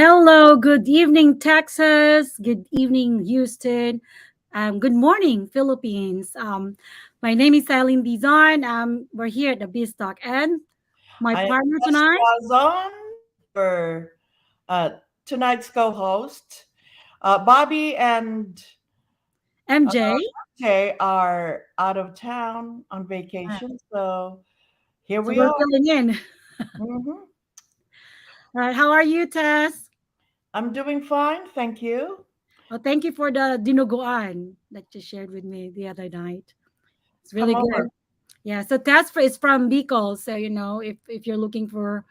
Hello, good evening, Texas. Good evening, Houston. Good morning, Philippines. My name is Aileen Dizon. We're here at the Beanstalk, and my I am partner Tess tonight, Tuazon, your uh, tonight's co-host. Bobby and MJ. Jay are out of town on vacation, so here So we we're are. filling in. hmm All right, how are you, Tess? I'm doing fine, thank you. Well, thank you for the dinuguan that you shared with me the other night. It's really Come good. over. Yeah, so Tess is from Bicol, so if you're looking for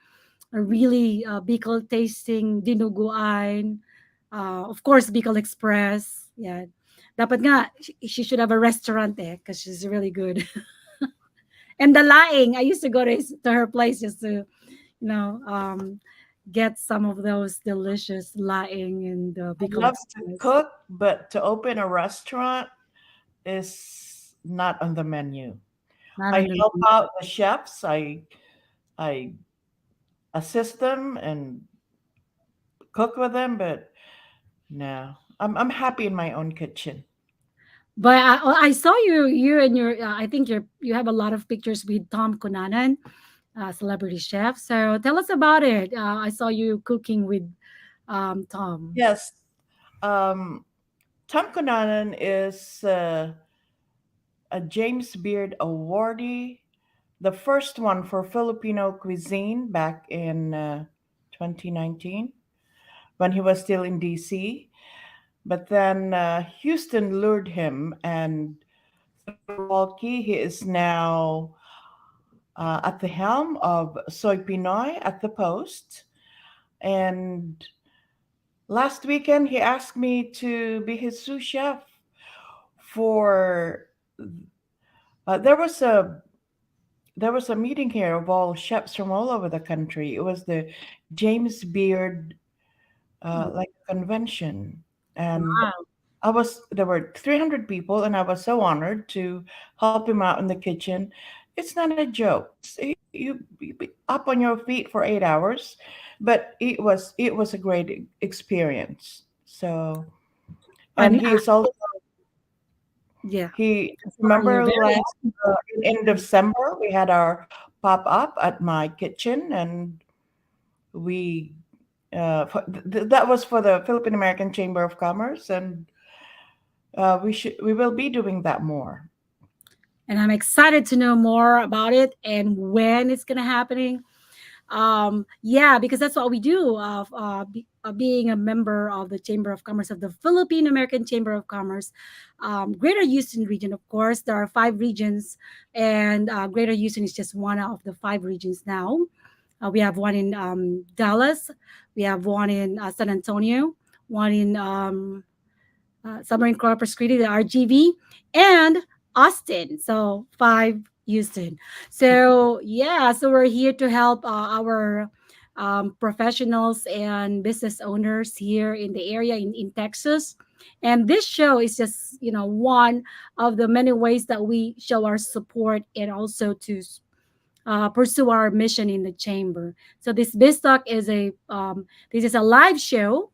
a really Bicol tasting dinuguan. Of course, Bicol Express. Yeah. Dapat nga, she should have a restaurant there because she's really good. And the laing, I used to go to her place just to, you know, um, get some of those delicious laing and I Bicol love to Express. cook, but to open a restaurant is not on the menu. Not I on the help out the chefs. I assist them and cook with them, but no, I'm happy in my own kitchen. But I saw you and your I think you have a lot of pictures with Tom Cunanan, celebrity chef. So tell us about it. I saw you cooking with Tom. Yes, um, Tom Cunanan is a James Beard awardee, the first one for Filipino cuisine back in 2019 when he was still in DC. But then Houston lured him, and through Milwaukee, he is now at the helm of Soy Pinoy at the Post. And last weekend, he asked me to be his sous chef for. There was a meeting here of all chefs from all over the country. It was the James Beard like convention, and Wow. I was there were 300 people, and I was so honored to help him out in the kitchen. It's not a joke. You be up on your feet for 8 hours, but it was a great experience. So, and And he is also yeah, he sorry, you're remember very last in December we had our pop up at my kitchen, and we that was for the Philippine American Chamber of Commerce, and we will be doing that more. and I'm excited to know more about it and when it's gonna happening. Yeah, because that's what we do of being a member of the Chamber of Commerce of the Philippine American Chamber of Commerce, Greater Houston region. Of course, there are 5 regions, and Greater Houston is just one of the 5 regions now. We have one in Dallas, we have one in San Antonio, one in Summer in Corpus Christi, the RGV, and Austin. So 5 Houston. So yeah, so we're here to help our professionals and business owners here in the area in Texas. And this show is just one of the many ways that we show our support and also to pursue our mission in the chamber. So this BizTalk is a live show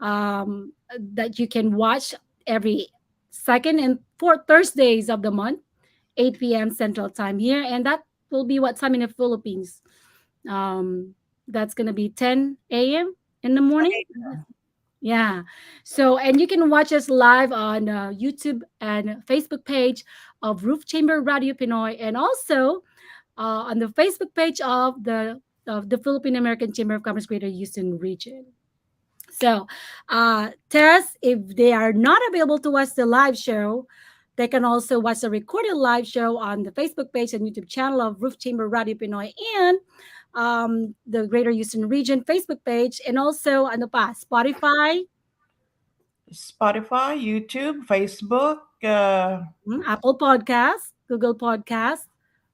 that you can watch every second and fourth Thursdays of the month, 8 p.m. Central Time here, and that will be what time in the Philippines. That's gonna be 10 a.m. in the morning. Yeah. So, and you can watch us live on YouTube and Facebook page of Roof Chamber Radio Pinoy, and also on the Facebook page of the Philippine American Chamber of Commerce Greater Houston region. So, Tess, if they are not available to watch the live show, they can also watch the recorded live show on the Facebook page and YouTube channel of Roof Chamber Radio Pinoy and the Greater Houston region Facebook page, and also ano pa, Spotify, Spotify, YouTube, Facebook. Apple Podcasts, Google Podcasts,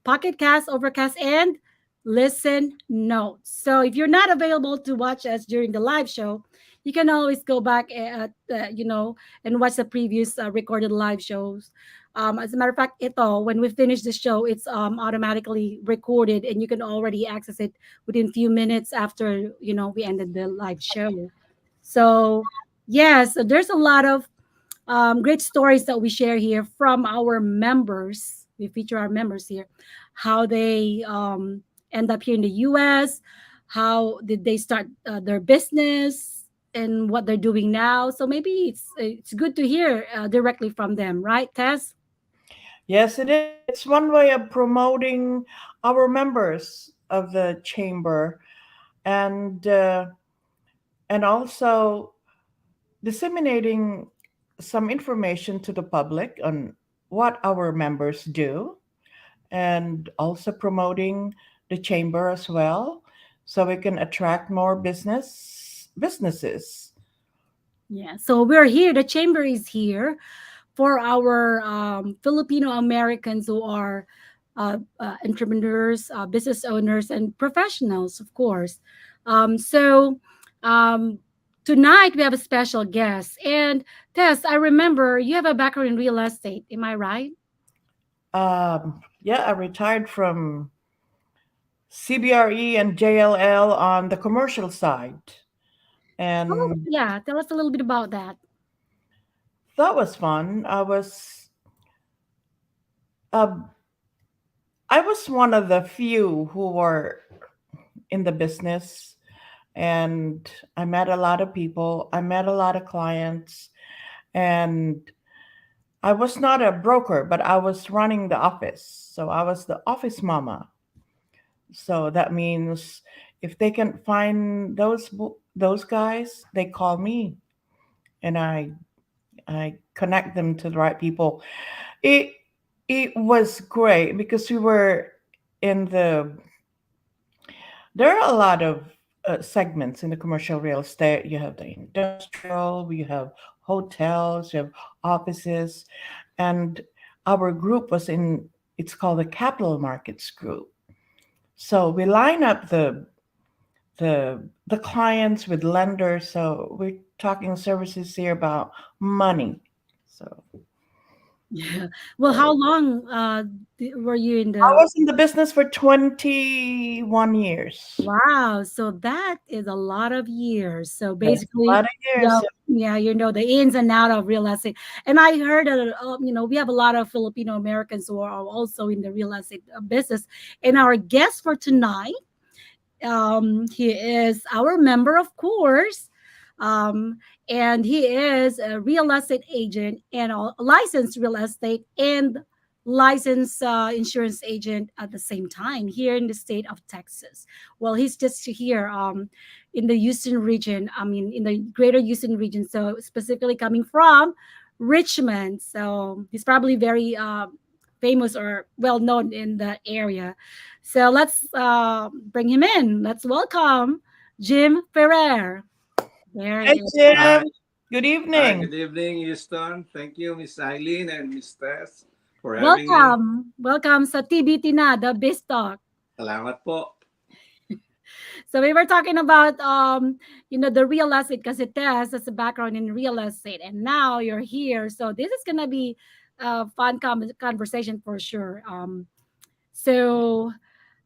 Pocket Cast, Overcast, and Listen Notes. So if you're not available to watch us during the live show, you can always go back and watch the previous recorded live shows. As a matter of fact, when we finish the show, it's automatically recorded, and you can already access it within few minutes after we ended the live show. So yes, there's a lot of great stories that we share here from our members. We feature our members here, how they end up here in the U.S., how did they start their business, and what they're doing now. So maybe it's good to hear directly from them, right, Tess? Yes, it is. It's one way of promoting our members of the chamber, and and also disseminating some information to the public on what our members do, and also promoting the chamber as well, so we can attract more businesses. Yeah. So we're here. The chamber is here for our Filipino Americans who are entrepreneurs, business owners, and professionals, of course. So um, tonight we have a special guest. And Tess, I remember you have a background in real estate. Am I right? Yeah, I retired from CBRE and JLL on the commercial side, Oh, and yeah. Tell us a little bit about that. that was fun. Uh, I was one of the few who were in the business, and I met a lot of people. I met a lot of clients, and I was not a broker, but I was running the office. So I was the office mama. So that means if they can find those guys, they call me, and I connect them to the right people. It it was great because we were in the there are a lot of segments in the commercial real estate. You have the industrial, you have hotels, you have offices, and our group was in. It's called the capital markets group. So we line up the clients with lenders. So we're talking services here about money. So Yeah. Well, how long were you in I the was in the business for 21 years. Wow, so that is a lot of years. So That's a basically, lot of yeah, years. yeah, you know the ins and out of real estate. And I heard that we have a lot of Filipino Americans who are also in the real estate business. And our guest for tonight, he is our member, of course, um, and he is a real estate agent and a licensed real estate and licensed insurance agent at the same time here in the state of Texas. Well, he's just here in the Houston region. I mean, in the greater Houston region. So specifically coming from Richmond. So he's probably very famous or well known in the area. So let's bring him in. Let's welcome Jim Ferrer. There Hey he is. Jim, Hi, good hi, evening. good evening, Houston. Thank you, Miss Aileen and Miss Tess, for having me. Welcome. Welcome sa TBT Na, the Biz Talk. Salamat po. So we were talking about the real estate because it has a background in real estate and now you're here. So this is gonna be a fun conversation for sure. So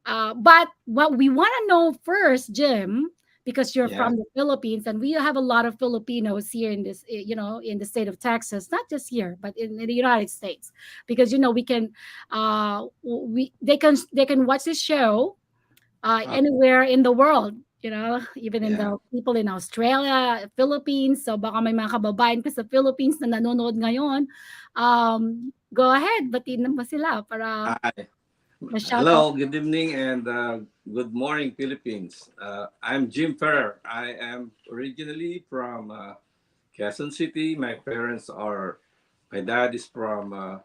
but what we want to know first, Jim, because you're Yeah, from the Philippines, and we have a lot of Filipinos here in this, in the state of Texas, not just here, but in the United States, because we can, we they can watch this show uh, anywhere in the world. Even in yeah. the people in Australia, Philippines. So baka may mga kababayan ka sa Philippines na nanonood ngayon. Go ahead, batiin mo sila para Hi. ma-shout out. Hello, good evening, and good morning, Philippines. I'm Jim Ferrer. I am originally from Quezon City. My dad is from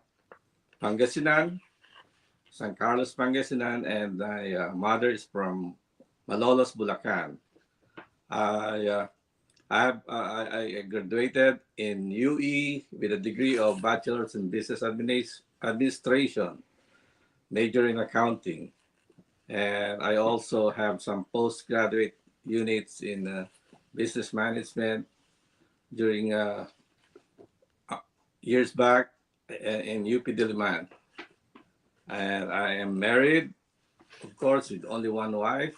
Pangasinan, San Carlos, Pangasinan, and my mother is from Malolos, Bulacan. I I graduated in UE with a degree of Bachelor's in Business Administration, major in accounting, and I also have some postgraduate units in business management during uh, years back in UP Diliman. And I am married, of course, with only one wife.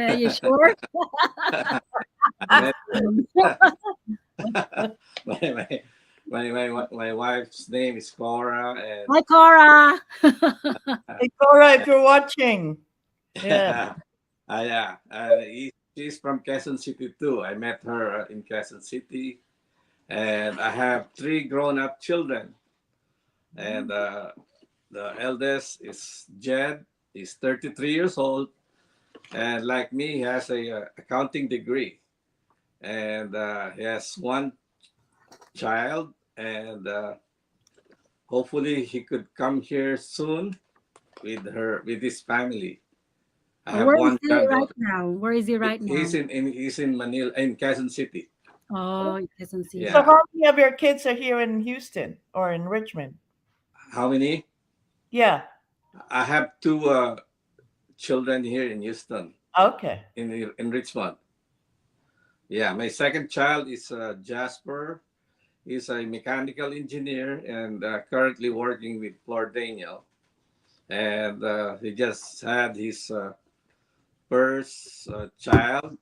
You sure? met my, my, my wife's name is Cora, and Hi, Cora. Hey, Cora, if you're watching. Yeah. yeah, she's from Quezon City too. I met her in Quezon City, and I have three grown-up children. And the eldest is Jed. He's 33 years old, and like me, he has a accounting degree, and he has one child, and hopefully he could come here soon with his family. I have Where is one he right granddaughter. now? Where is he right He's now? in Manila, in Quezon City. Oh, in Quezon So City. Yeah. how many of your kids are here in Houston or in Richmond? How many? Yeah. I have two children here in Houston, Okay. in Richmond. Yeah, my second child is Jasper. He's a mechanical engineer and currently working with Flor Daniel. And he just had his first child,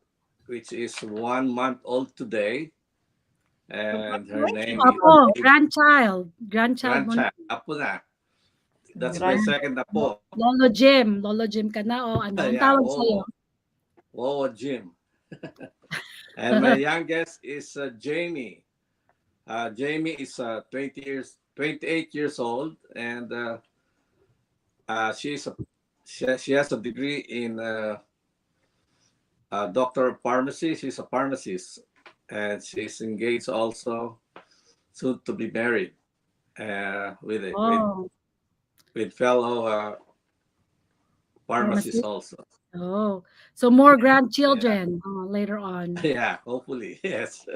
which is 1 month old today. And her name Congratulations. Apo, is grandchild. Grandchild mo na. grandchild, Apo na. That's my Congratulations. second Apo. Lolo Jim. Lolo Jim ka na o ano? Ang Yeah, tawag sa'yo? Wowo. Wowo Jim. And my youngest is Jamie. Jamie is 28 years old, and she has a degree in doctor of pharmacy. She's a pharmacist, and she's engaged also, soon to be married, with Oh, with fellow pharmacists pharmacy. also. Oh, so more Yeah, grandchildren later on. yeah. Hopefully, yes.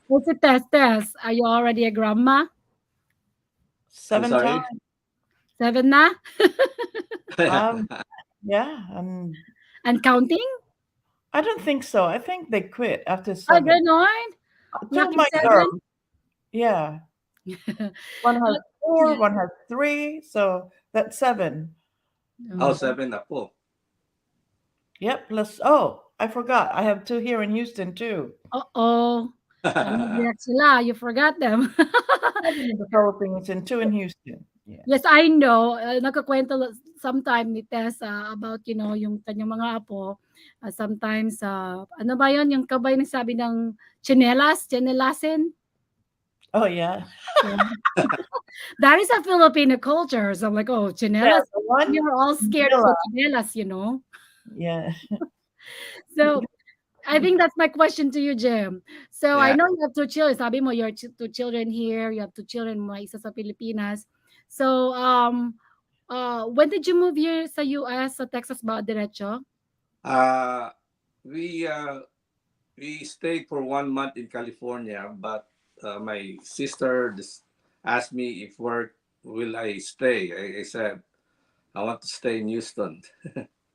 What's it, Tess? Are you already a grandma? I'm 7 times. sorry. 7 na? Um, yeah, And counting? I don't think so. I think they quit after Ay, 7. ganon? Two of Lucky my 7? girls, yeah. One has 4, one has 3, so that's 7. Oh, Oh. seven Apo. Yep, plus I forgot. I have 2 here in Houston too. Uh-oh. Nag-react sila. You forgot them. 7 in the Philippines and 2 in Houston. Yeah. Yes, I know. Nagkakwento sometime ni Tess about, yung kanyang mga apo. Sometimes, ano ba yon yung kabay nagsabi ng chinelasin? Oh yeah. Yeah. That is a Filipino culture. So I'm like, oh, Yeah, chinelas. the one We were all scared of Manila. the chinelas. Yeah. So I think that's my question to you, Jim. So I Yeah. know you have 2 children. Sabi mo, your 2 children here. You have 2 children, mga isa sa Pilipinas. So, when did you move here sa US, sa Texas ba, diretso? Uh, we uh, we stayed for 1 month in California, but my sister asked me if where will I stay. I said I want to stay in Houston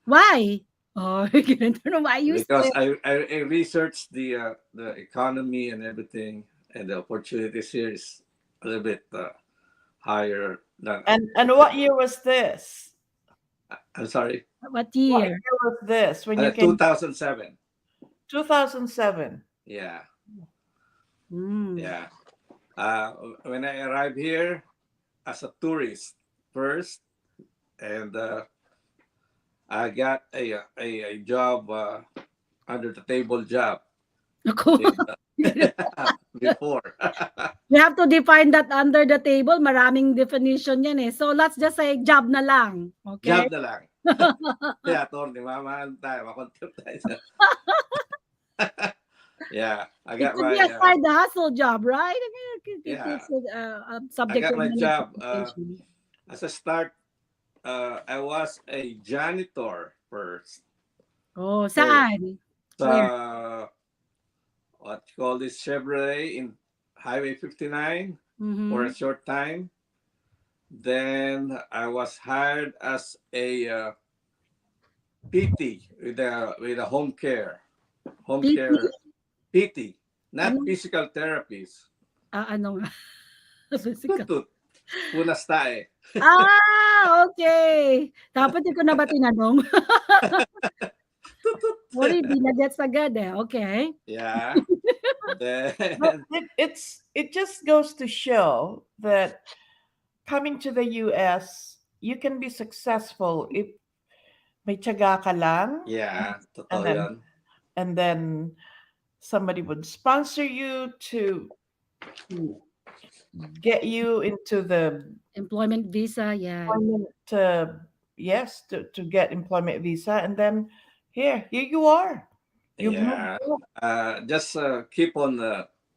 Why? Oh, ganito na why you because stay. I researched the economy and everything, and the opportunities here is a little bit higher than. And what year was this? I'm sorry, What What year? year was this when you came? 2007. 2007. Yeah, Mm. yeah. When I arrived here as a tourist first, and I got a job, under the table job Ako. with, before. We have to define that under the table. Maraming definition yan eh. So let's just say job na lang. Okay? Job na lang. Yeah, Tony, mamahan tayo, makontent tayo. Yeah, I It got could my be a side hustle job, right? yeah, It's a I subject got to my job. interpretation. As a start, I was a janitor first. Oh, For saan? Where? what you call this, Chevrolet in Highway 59 for a Mm-hmm. short time. Then I was hired as a PT with a home PT? care PT, not Ano? physical therapist. Ano nga? Physical. Tutut, punas tae. Okay. Dapat di ko na ba tinanong? Sorry, di na gets agad eh. Okay. Yeah. But Then it just goes to show that coming to the US, you can be successful if may tiyaga ka lang, yeah, and totoo then 'yan. and then somebody would sponsor you to get you into the Employment visa, yeah. employment, yes, to get employment visa, and then here you are. You've moved Yeah. up. Just keep on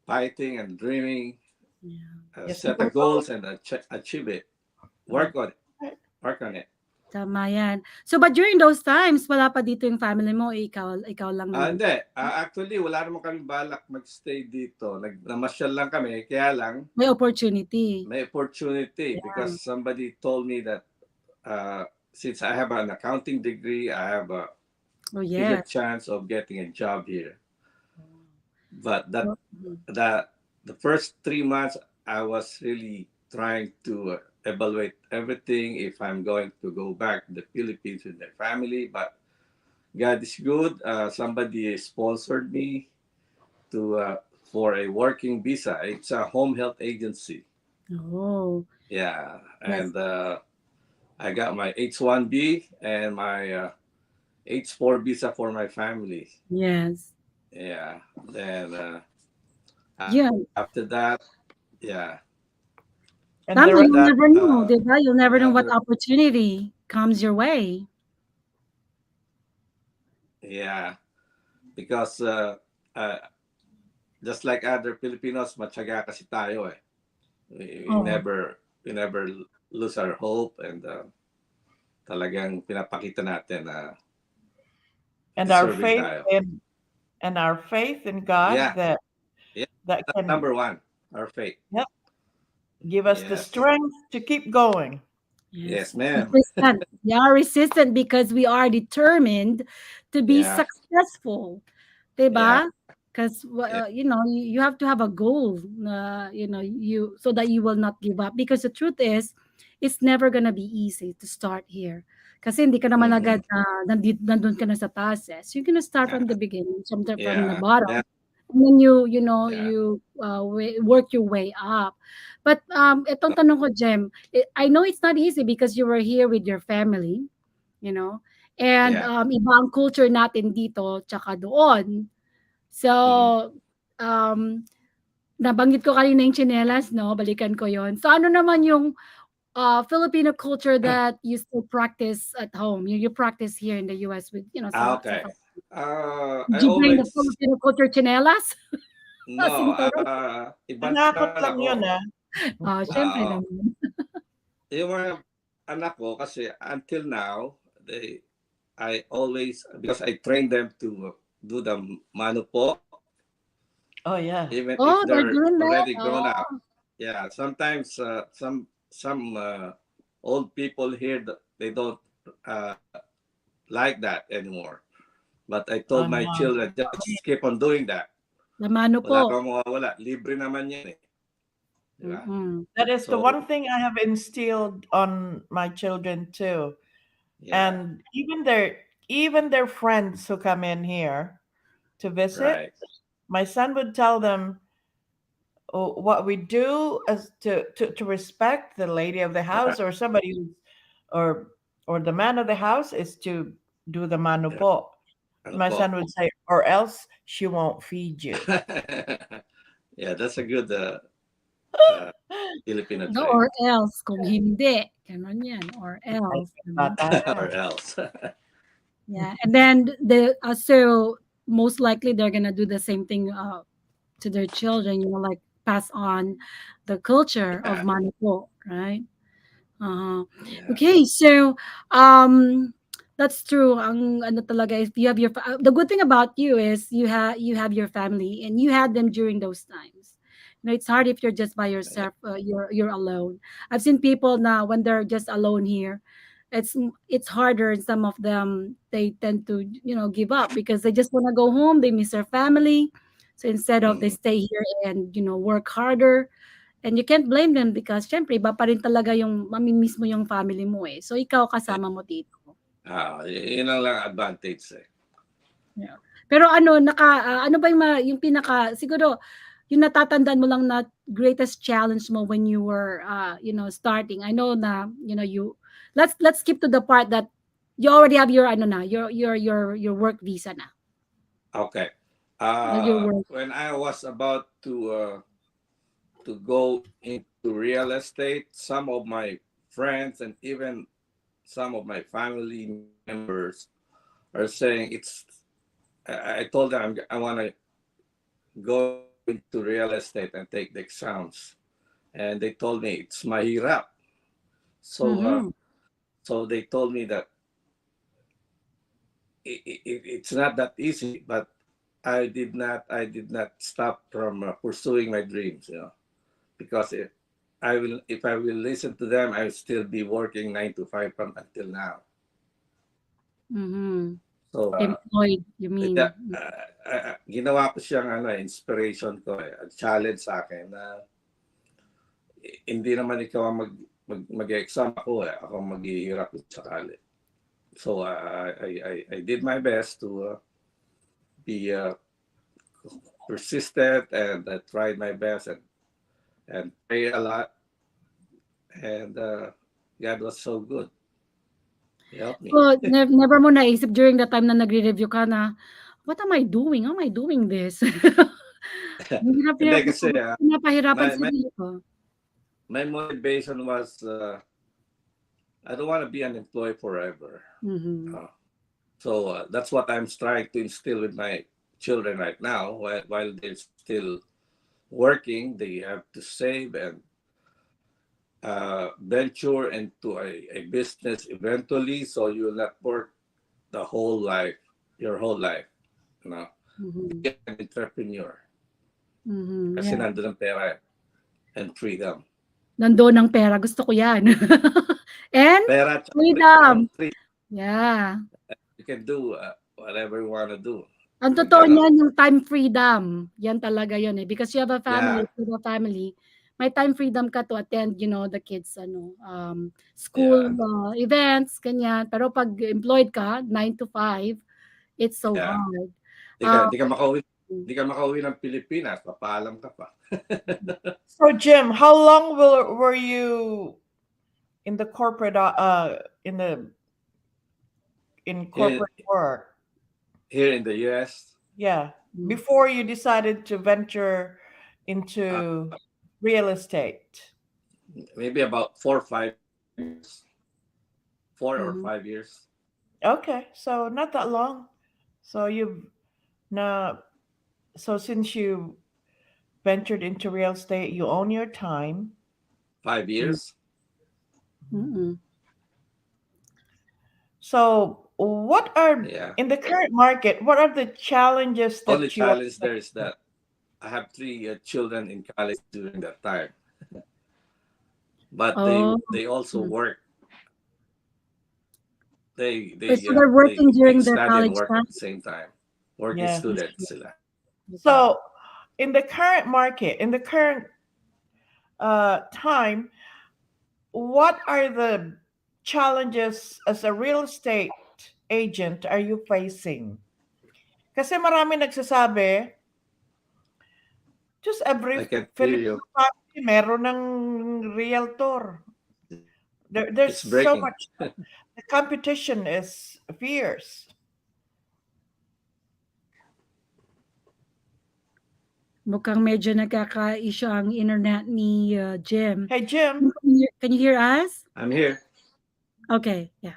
fighting and dreaming, Yeah. Yes, keep set the on going. goals and achieve it. Right. Work on it. Work on it. Tama yan. So, but during those times, wala pa dito yung family mo, ikaw lang nandito. Hindi. Actually, wala naman kami balak mag-stay dito. Namasyal lang kami. Kaya lang, May opportunity. may opportunity Yeah. because somebody told me that since I have an accounting degree, I have a Oh, bigger yeah. chance of getting a job here. But Mhm. the first 3 months, I was really trying to evaluate everything if I'm going to go back to the Philippines with my family. But God is good. Somebody sponsored me to for a working visa. It's a home health agency. Oh, Yeah, yes. and I got my H-1B and my H-4 visa for my family. Yes. Yeah. Then Yeah. after that, yeah. And the Tama, After rest, you'll that, never know, di ba? You'll never know what another opportunity comes your way. yeah, because uh, just like other Filipinos, matyaga kasi tayo eh. We Oh, never lose our hope and talagang pinapakita natin na and our deserving faith tayo. and our faith in God Yeah, that yeah. that That's can, number one. Our faith. yep, give us the Yes, strength to keep going. yes. yes, ma'am. Resistant. We are resistant because we are determined to be Yeah, successful. yeah, 'Di ba? Because yeah, you have to have a goal, you so that you will not give up. Because the truth is, it's never gonna be easy to start here. Kasi hindi ka naman mm-hmm. agad na nandun ka na sa taas. Eh. So you're gonna start from Yeah, the beginning, from the yeah, bottom. yeah, And then yeah. work your way up. But itong tanong ko, Jem, I know it's not easy because you were here with your family, you know, and Yeah. iba ang culture natin dito tsaka doon. So, Mm. um, nabanggit ko kanina yung tsinelas 'no, balikan ko yon. So, ano naman yung, Filipino culture that you still practice at home, you practice here in the US with, sa Okay. did I you bring the always Filipino culture tsinelas? no. Sinturon? Iba Panakot naman lang ako. yun, ah. Siyempre Oo. naman. Yung mga anak ko kasi until now, I always because I train them to do the mano po, Oh yeah. even if Oh, they're they're doing already that? grown up. Oh, Yeah. Sometimes some old people here they don't uh, like that anymore. But I Oh told my no. children just keep on doing that. lamano Wala kang po. mawawala. Libre naman yan eh. Di ba? Mm. That is the So, one thing I have instilled on my children too. yeah, And even their friends who come in here to visit, right. my son would tell them, what we do as to respect the lady of the Right. house, or somebody who's, or or the man of the house, is to do the Yeah. manupo. Ano My po? son would say, or else she won't feed you. Yeah, that's a good uh, Filipino No, trait. or else, kung hindi, gano'n 'yan, or Ay, else, 'di ba? bata Or yan. else. Yeah, and then so most likely they're gonna do the same thing, to their children, like pass on the culture of Yeah, Manopo, right? Uh-huh. yeah, Okay, so um that's true. Ang ano talaga, if you have the good thing about you is you have your family and you had them during those times. It's hard if you're just by yeah, yourself, you're alone. I've seen people now when they're just alone here. It's harder, and some of them they tend to give up because they just want to go home. They miss their family, so instead of they mhm, stay here and work harder. And you can't blame them because siyempre iba pa rin talaga yung mami-miss mo yung family mo, eh. So ikaw yeah. kasama mo dito. Yun ang lang advantage eh. Yeah. Pero ano, ano ba yung yung pinaka siguro yung natatandaan mo lang na greatest challenge mo when you were, starting? I know na, let's skip to the part that you already have your ano na, your work visa na. Okay. Your work. When I was about to go into real estate, some of my friends and even some of my family members are saying it's. I told them I want to go into real estate and take the exams, and they told me it's mahirap. So, Mhm. so they told me that it's not that easy, but I did not stop from pursuing my dreams, because if I will listen to them, I will still be working 9 to 5 from until now. Mhm. So Employed, you mean? ginawa ko siyang inspiration ko, challenge sa akin na hindi naman ikaw ang mag-exam ako maghihirap sakali. So I did my best to be persistent, and I tried my best, and pray a lot, and God was so good. He helped me. So, never mo naisip during the time na nagre-review ka na, "What am I doing? How am I doing this?" Hindi na Hindi kasi pinapahirapan my, my sarili ko. my motivation was I don't want to be unemployed forever. Mhm. So that's what I'm trying to instill with my children right now. While they're still working, they have to save and venture into a business eventually, so you will not work the whole life, your whole life. You know, Mhm. be an entrepreneur. Mhm, Kasi yeah. nandun ang pera and freedom. Nando'n ang pera, gusto ko 'yan. And Pera at freedom. free. Yeah. You can do whatever you want to do. Ang Pag totoo ano, niyan yung time freedom, 'yan talaga 'yun, eh, because yeah, you have a family, may time freedom ka to attend, the kids school, yeah, events, ganyan. Pero 'pag employed ka, 9 to 5, it's so yeah. hard. Di ka, Um, di ka makauwi, di ka makauwi ng Pilipinas, papaalam ka pa. So, Jim, how long were you in the corporate in here, corporate work? here in the US, Yeah, mm, before you decided to venture uh, into real estate. maybe about 4 or 5 years, 4 or mhm. 5 years. Okay, so not that long. So you've now, so since you ventured into real estate, you own your time. 5 years. Mm. So what are Yeah. in the current market? What are the challenges Only that you are challenge there is that I have three children in college during that time, but they Oh, they also mm. work. So they're working They during their study and college work time? at the same time. Working Yeah. That's true. students sila. Okay. So in the current market, in the current time, what are the challenges as a real estate agent are you facing? Kasi marami nagsasabi, just every I can hear Filipino you. family meron ng realtor. There's It's so breaking. much. The competition is fierce. Mukhang medyo nagkaka-issue ang internet ni, Jim. Hey, Jim. Can you hear us? I'm here. Okay, yeah.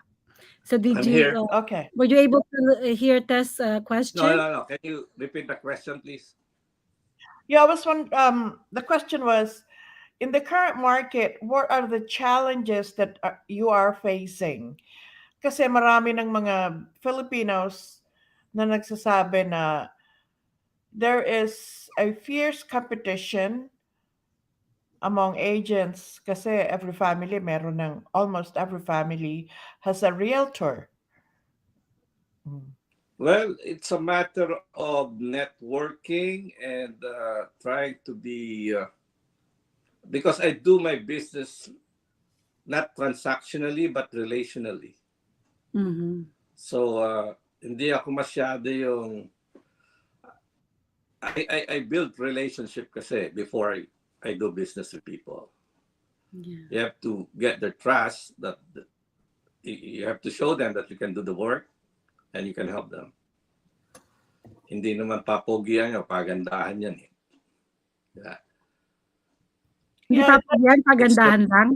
So did I'm you, here. Okay. were you able to hear Tess' No, question? no, no. Can you repeat the question, please? Yeah, I was one. The question was, in the current market, what are the challenges that you are facing? Kasi marami ng mga Filipinos na nagsasabi na there is a fierce competition among agents kasi almost every family has a realtor. Mm. Well, it's a matter of networking and trying to be, because I do my business not transactionally but relationally. Mhm. So hindi ako masyado yung I build relationship kasi before I do business with people. Yeah. You have to get their trust that you have to show them that you can do the work and you can help them. Hindi naman papogian nyo, pagandahan yan eh. Yeah. Hindi Yeah, pa po yan, it's pagandahan lang.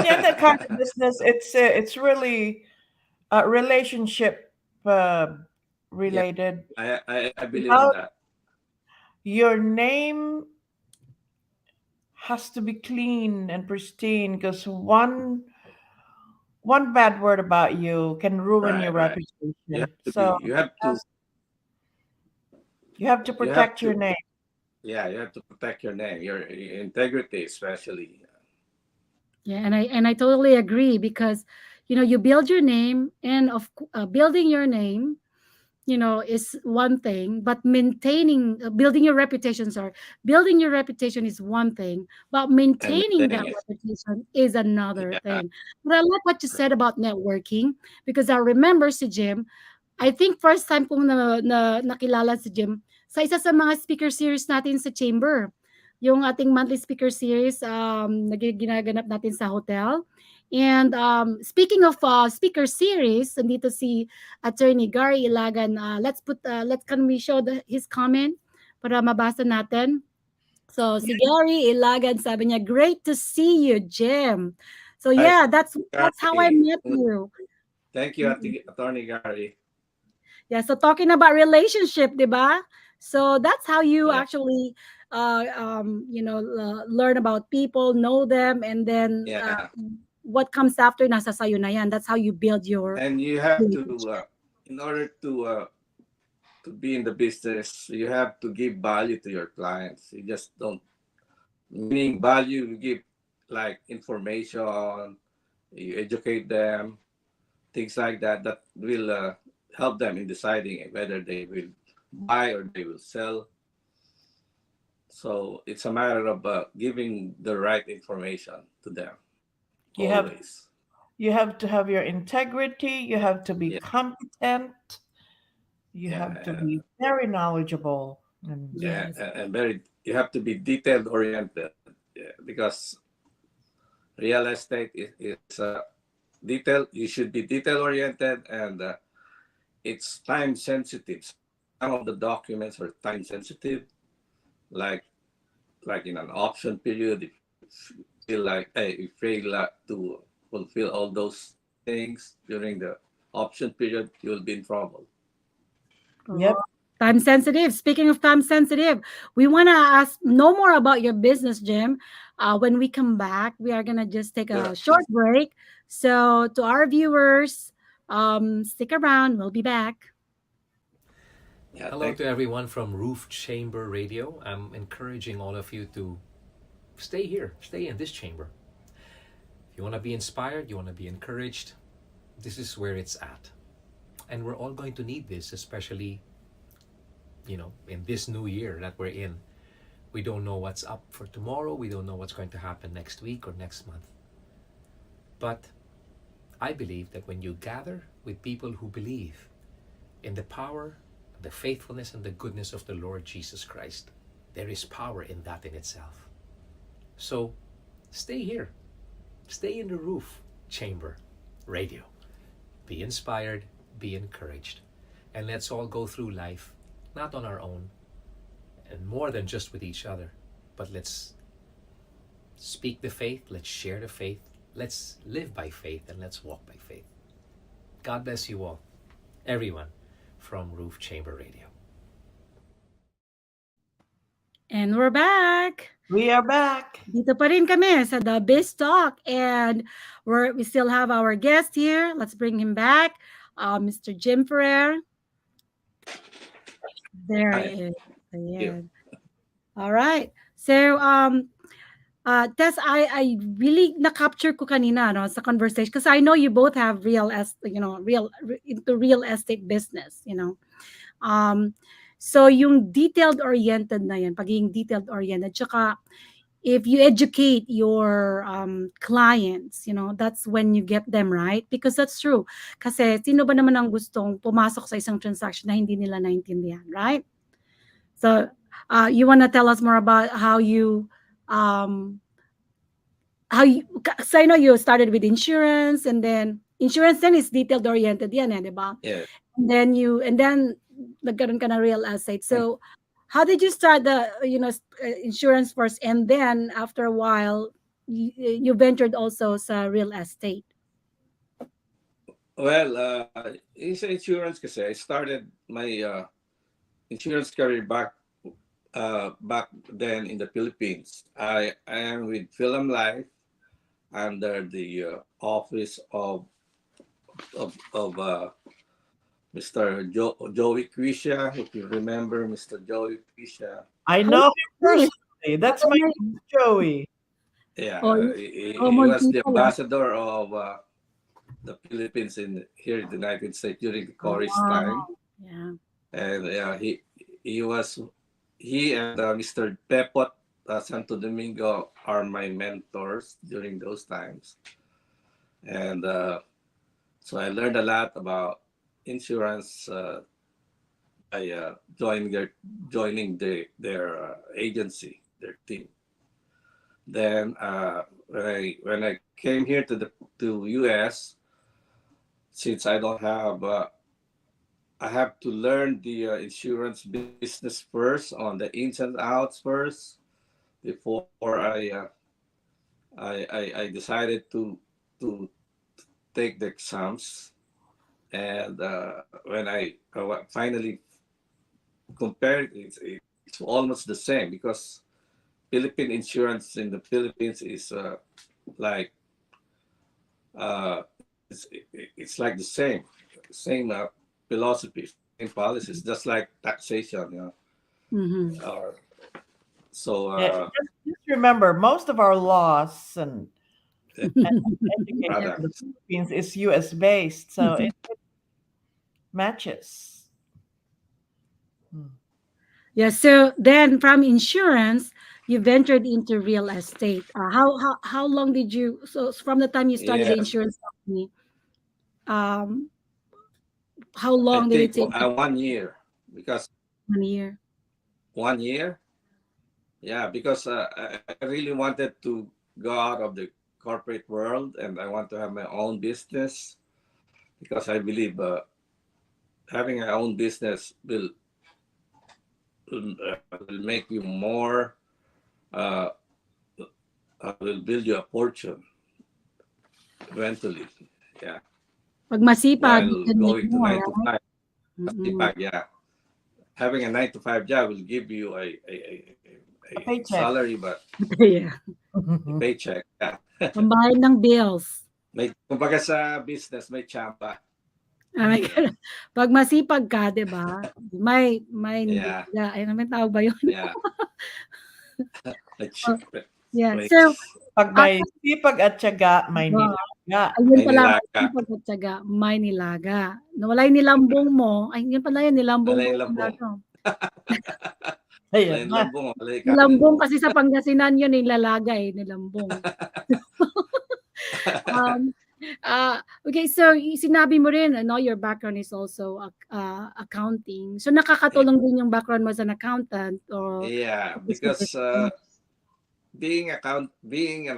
yeah, that kind of business. It's really relationship Yeah, related. I believe in How that. your name has to be clean and pristine because one bad word about you can ruin your Right. You reputation. have to be, So you have to you have protect your to, name. yeah, you have to protect your name, your integrity, especially. Yeah, and I totally agree because you build your name, and building your name, is one thing, but maintaining building your reputation, sorry, building your reputation is one thing, but And maintaining that maintaining it. reputation is another Yeah. thing. But I like what you said about networking, because I remember si Jim, I think first time kong nakilala si Jim sa isa sa mga speaker series natin sa chamber. Yung ating monthly speaker series, ginaganap natin sa hotel. And speaking of speaker series, nandito si Attorney Gary Ilagan. Let's can we show his comment para mabasa natin. So si Gary Ilagan sabi niya, great to see you, Jim. So Hi, yeah, that's how I Gary. met you. Thank you, Attorney Gary. Yeah, so talking about relationship, 'di ba? So that's how you Yeah. actually learn about people, know them, and then Yeah. what comes after nasa sayo na yan. That's how you build your And you have to, relationship. in order to be in the business, you have to give value to your clients. You just don't, meaning value, you give like information, you educate them, things like that, that will help them in deciding whether they will buy or they will sell. So it's a matter of giving the right information to them You have always. you have to have your integrity. You have to be Yeah, competent. You have to yeah, be very knowledgeable. And yeah, Yes. and very. You have to be detailed oriented, yeah, because real estate is detail. You should be detail oriented, and it's time sensitive. Some of the documents are time sensitive, like in an option period. If you feel like, hey, you fail to fulfill all those things during the option period, you'll be in trouble. Oh, yep, time sensitive. Speaking of time sensitive, we want to ask no more about your business, Jim. When we come back, we are gonna just take a Sure. short break. So to our viewers, stick around. We'll be back. Yeah, Hello thank to everyone from Roof Chamber Radio. I'm encouraging all of you to stay here, stay in this chamber. If you want to be inspired, you want to be encouraged, this is where it's at. And we're all going to need this, especially, in this new year that we're in. We don't know what's up for tomorrow. We don't know what's going to happen next week or next month. But I believe that when you gather with people who believe in the power, the faithfulness, and the goodness of the Lord Jesus Christ, there is power in that in itself. So stay here. Stay in the Roof Chamber Radio. Be inspired, be encouraged, and let's all go through life, not on our own, and more than just with each other, but let's speak the faith, let's share the faith, let's live by faith, and let's walk by faith. God bless you all, everyone from Roof Chamber Radio. And we're back. we are back. Dito pa rin kami sa The Biz Talk, and we still have our guest here. Let's bring him back, Mr. Jim Ferrer. There you. he is. Thank you. Ayan. All right. So, Tess, I really na-capture ko kanina, no, sa conversation, because I know you both have into real estate business, So yung detailed oriented na yan, pagiging detailed oriented, tsaka if you educate your clients, that's when you get them right, because that's true. Kasi sino ba naman ang gustong pumasok sa isang transaction na hindi nila naintindihan, right? So you want to tell us more about um so I know you started with insurance, and then insurance then is detailed oriented yan, di ba? Yeah. And then nagkaroon ka ng real estate. So how did you start the insurance first, and then after a while you ventured also sa real estate? Well, sa insurance kasi, I started my insurance career back then in the Philippines. I am with Film Life under the office of Mr. Joey Quisha, if you remember Mr. Joey Quisha. I How know him many personally. That's my Joey. Yeah, oh, he common was the people, ah. ambassador of the Philippines here in the United States during the Corey's time, Wow. Yeah. and he was he and Mr. Pepot Santo Domingo are my mentors during those times, and so I learned a lot about insurance by joining their agency, their team. Then when I came here to US, since I have to learn the insurance business first on the ins and outs first before I decided to take the exams. And when I finally compared, it's almost the same, because Philippine insurance in the Philippines is like it's like the same philosophy, same policies, just like taxation. Mm-hmm. Or so Yeah, just remember, most of our laws and education in the products. Philippines is U.S. based, so it matches. Hmm. Yeah. So then from insurance, you ventured into real estate. How long did you? So from the time you started the Yes, insurance company, um, how I long did it think take? 1 year, because 1 year. 1 year. Yeah, because I really wanted to go out of the corporate world, and I want to have my own business, because I believe having an own business will make you more, uh, will build you a fortune eventually. Yeah, Pag masipag, you while can make going to more, nine to right? five, Mm-mm. yeah, having a 9 to 5 job will give you A a paycheck. salary, but Yeah. a paycheck. Yeah. Pambayad ng bills. May kumbaga sa business may chamba. Oh my God. Pag masipag ka, 'di ba? May Yeah, nilaga. Ay, ano may tawag ba 'yun? yeah. May, Oh, ch- yeah. may, So, Pag uh, may sipag at tiyaga, may oh, nilaga. ayun may pala, may nilaga. sipag at tiyaga, may nilaga. Nawala yung nilambong mo. Ay, yun pala yun, nilambong Wala mo yung yung lambong. nilaga. Ayan Wala yung na. lambong, wala yung Nilambong kanin. kasi sa Pangasinan yun, nilalaga nilambong. Um, okay, so sinabi mo rin, ano, your background is also accounting. So nakakatulong din yung background mo as an accountant or Yeah, business because being an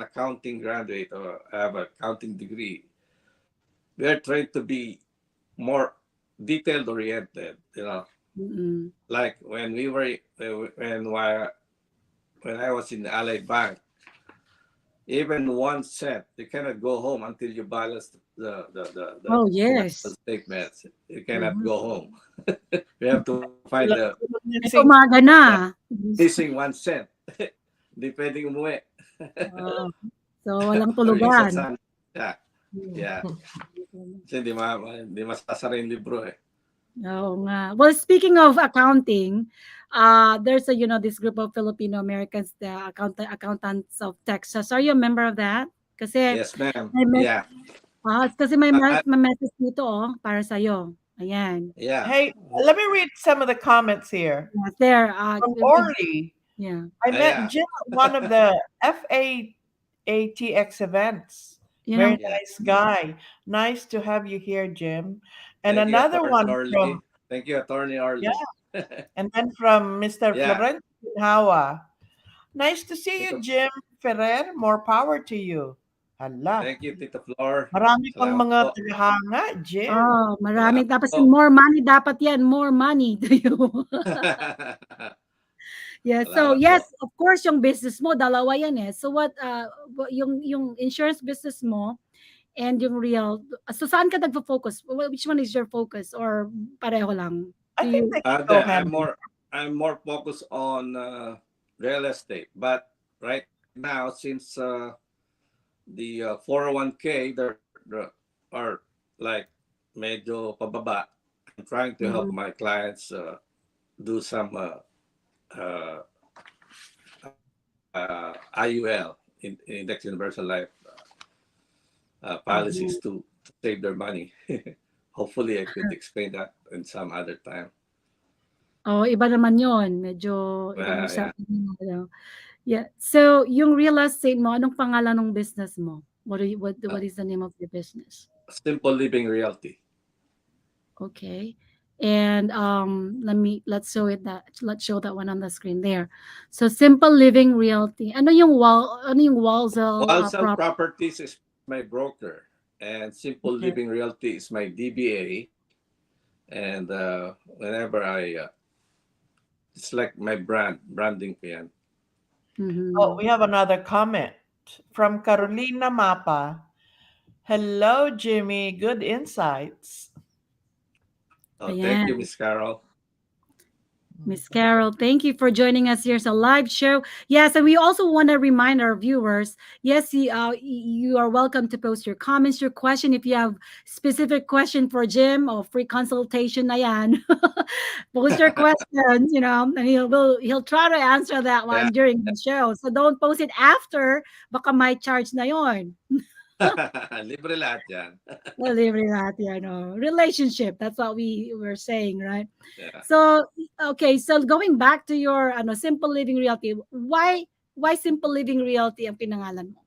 accounting graduate or have an accounting degree, we are trying to be more detailed oriented. Mm-mm. Like when I was in the Allied Bank, even 1 cent, you cannot go home until you balance the Oh, financial yes. statements. You cannot Mhm. go home. You have to find the Ito umaga na. missing 1 cent. Hindi pwedeng umuwi. Oh, so walang Or yung sa tulugan. sun. Yeah, Hmm. yeah. Kasi di masasara yung libro eh. Oo nga. Well, speaking of accounting, there's this group of Filipino Americans, the accountants of Texas. Are you a member of that? Kasi Yes, ma'am. may mes Yeah. kasi may I, may message dito para sa Ayan. yeah. Hey, let me read some of the comments here. Yes, there. From Orly. Yeah. I met Yeah, Jim at one of the FAATX events. You Very know, yeah. nice guy. Nice to have you here, Jim. And Thank you, another Attorney one from, Orly. Thank you, Attorney yeah, Orly. and then from Mr. Yeah. Florent Hawa. Nice to see you, Tito, Jim Ferrer. More power to you. Hala. thank you, Tito Flor. Marami pang Salamat mga po. tagahanga, Jim. oh, marami. Salamat Tapos po. more money dapat yan. More money to you. Yeah. So Salamat po. yes, of course, yung business mo, dalawa yan eh. So what, yung insurance business mo and yung real, so saan ka nagfo-focus? Which one is your focus? Or pareho lang? I Do think you, they can go There, hand in I'm more focused on real estate. But right now, since the 401k there are like medyo pababa, I'm trying to help mhm. my clients do some uh, IUL, Index Universal Life policies Mhm. to save their money. Hopefully, I could explain that in some other time. Oh, iba naman yon. Medyo ibang Yeah. usapan yun, ano. Yeah. So, yung real estate mo, anong pangalan ng business mo? What Uh, is the name of your business? Simple Living Realty. Okay. And let's show that one on the screen there. So Simple Living Realty. Ano yung Walzel Walsall prop Properties is my broker, and Simple Living Okay. Realty is my DBA. And whenever it's like my branding ko yan. Oh, Mhm. we have another comment from Carolina Mapa. Hello, Jimmy. Good insights. Oh, thank you, Ayan. Miss Carol. Miss Carol, thank you for joining us here. It's a live show. Yes, and we also want to remind our viewers, yes, you are welcome to post your comments, your question. If you have specific question for Jim or free consultation na yan, post your questions, and he'll try to answer that Yeah. one during the show. So don't post it after, baka may charge na yon. Libre lahat yan. Well, libre lahat yan, oh. Relationship, that's what we were saying, right? Yeah. So, okay, so going back to your Simple Living Realty, why Simple Living Realty ang pinangalan mo?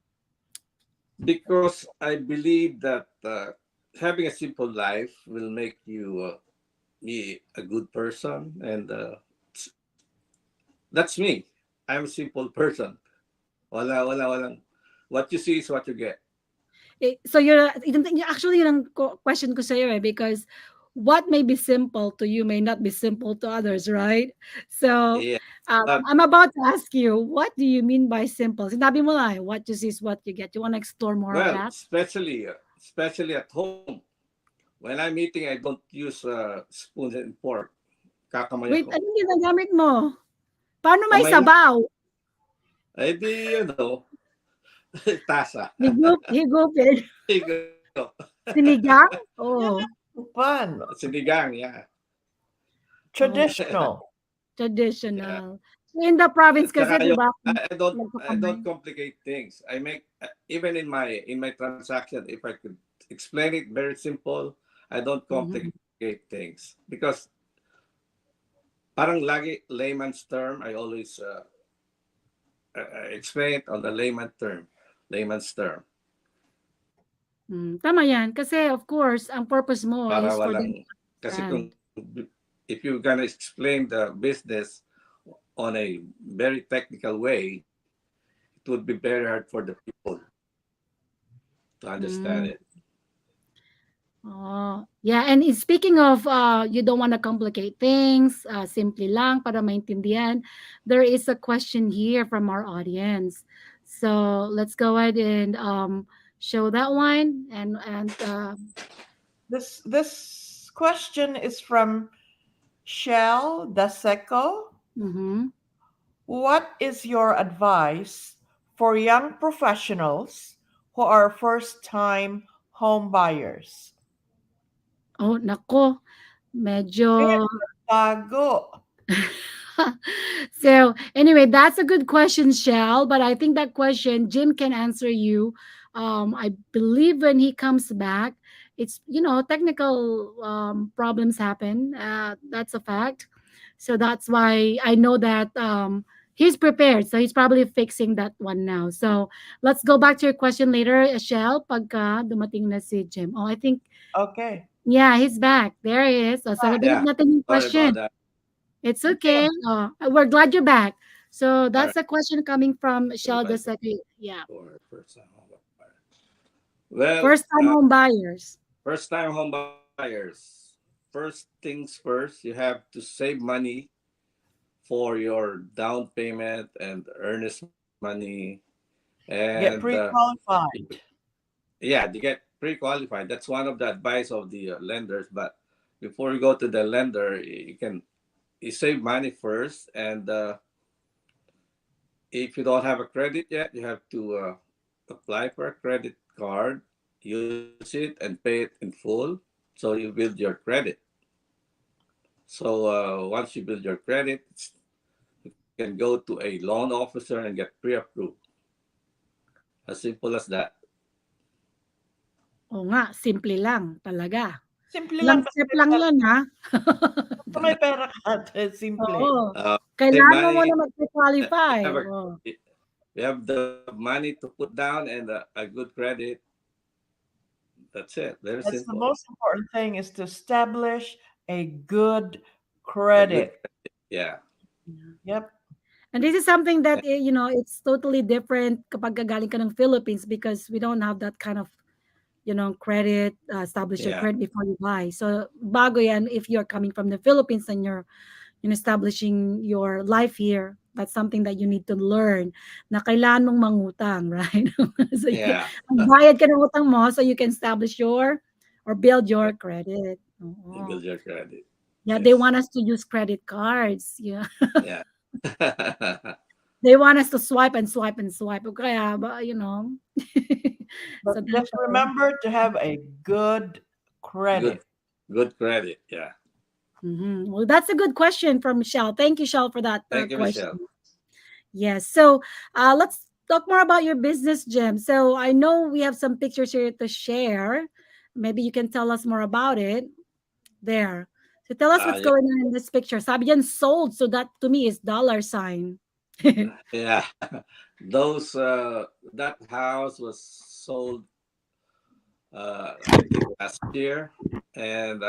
Because I believe that having a simple life will make you be a good person, and that's me. I'm a simple person. Walang. What you see is what you get. So actually yun ang question ko sa iyo because what may be simple to you may not be simple to others, right? So, Yeah. But I'm about to ask you, what do you mean by simple? Sinabi mo lang, what you see is what you get. You want to explore more of well, that? especially at home. When I'm eating, I don't use spoon and fork. Kakamay Wait, ako. anong ginagamit mo? Paano may Kamay lang. sabaw? Eh di, tasa. Higupin. Higo. Sinigang? Yeah, Oh, fun. Sinigang, yeah. oh, Traditional. Yeah. traditional. So in the province kasi, Tsaka di yung, ba, I don't nagkakamay. complicate things. I make even in my transaction, if I could explain it very simple, I don't Mhm. complicate things because parang lagi layman's term. I always explain it on the layman's term Tama yan. Kasi of course, ang purpose mo para is for them walang to kasi understand. kung if you're gonna explain the business on a very technical way, it would be very hard for the people to understand Mm. it. Oh, yeah. And speaking of, you don't want to complicate things, simply lang para maintindihan, there is a question here from our audience. So let's go ahead and show that one. And This question is from Shell Daseco. mhm. What is your advice for young professionals who are first-time home buyers? Oh, nako. Eh, Medyo bago. so anyway, that's a good question, Shell. But I think that question Jim can answer you. I believe when he comes back, it's technical problems happen. That's a fact. So that's why I know that He's prepared, so he's probably fixing that one now. So let's go back to your question later, Shell, pagka dumating na si Jim. Oh, I think, Okay. yeah, he's back. There he is. So sagutin Yeah. natin yung Sorry about question. that. It's Okay. okay. We're glad you're back. So All that's right. a question coming from Shell the Qualified second. Yeah. for first time home buyer. Well, First time home buyers. first time home buyers. First things first, you have to save money for your down payment and earnest money, and Get pre-qualified. yeah, they get pre-qualified. That's one of the advice of the lenders. But before you go to the lender, you save money first, and if you don't have a credit yet, you have to apply for a credit card, use it, and pay it in full, so you build your credit. So once you build your credit, you can go to a loan officer and get pre-approved. As simple as that. Oo nga, simple lang talaga. Simple Ilang lang step basta lang yan, ha? basta may pera ka. Simple. Oo. Save Kailangan mo money. muna You mag-qualify. have Oh. you have the money to put down and a good credit. That's it. Very That's the simple. most important thing is to establish a good A good credit. credit. Yeah. Yep. And this is something that, it's totally different kapag galing ka ng Philippines because we don't have that kind of, credit, establish your Yeah. credit before you buy. So, bago yan if you're coming from the Philippines and you're establishing your life here. That's something that you need to learn na kailangan mong mangutang, right? So, Yeah. magbayad ka ng utang mo so you can establish your or build your credit. You Oo. build your credit. Yeah, they Yes. want us to use credit cards. Yeah. Yeah. They want us to swipe and swipe and swipe. Kaya, But so that's just remember to have a good good credit. good credit. Yeah. Well, that's a good question from Michelle. Thank you, Michelle, for that Thank you, Michelle. question. Yes. So let's talk more about your business, Jim. So I know we have some pictures here to share. Maybe you can tell us more about it. There. So tell us what's Yeah. going on in this picture. Sabi yan sold. So that to me is dollar sign. Yeah. Those that house was sold I think last year, and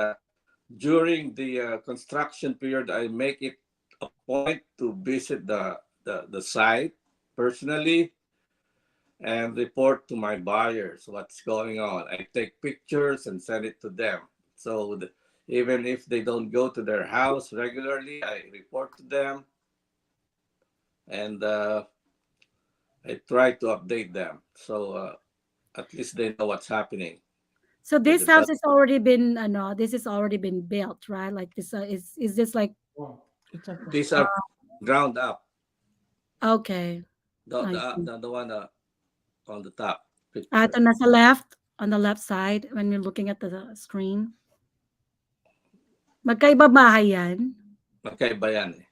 during the construction period, I make it a point to visit the site personally and report to my buyers what's going on. I take pictures and send it to them. So even if they don't go to their house regularly, I report to them, and I try to update them. So at least they know what's happening So with this the house development. has already been this has already been built, right? Like this is this like It's okay. These are ground up. okay. The I the see. the, the one on the top Ito picture. nasa left, on the left side when you're looking at the screen. Magkaiba bahay yan? Magkaiba yan eh.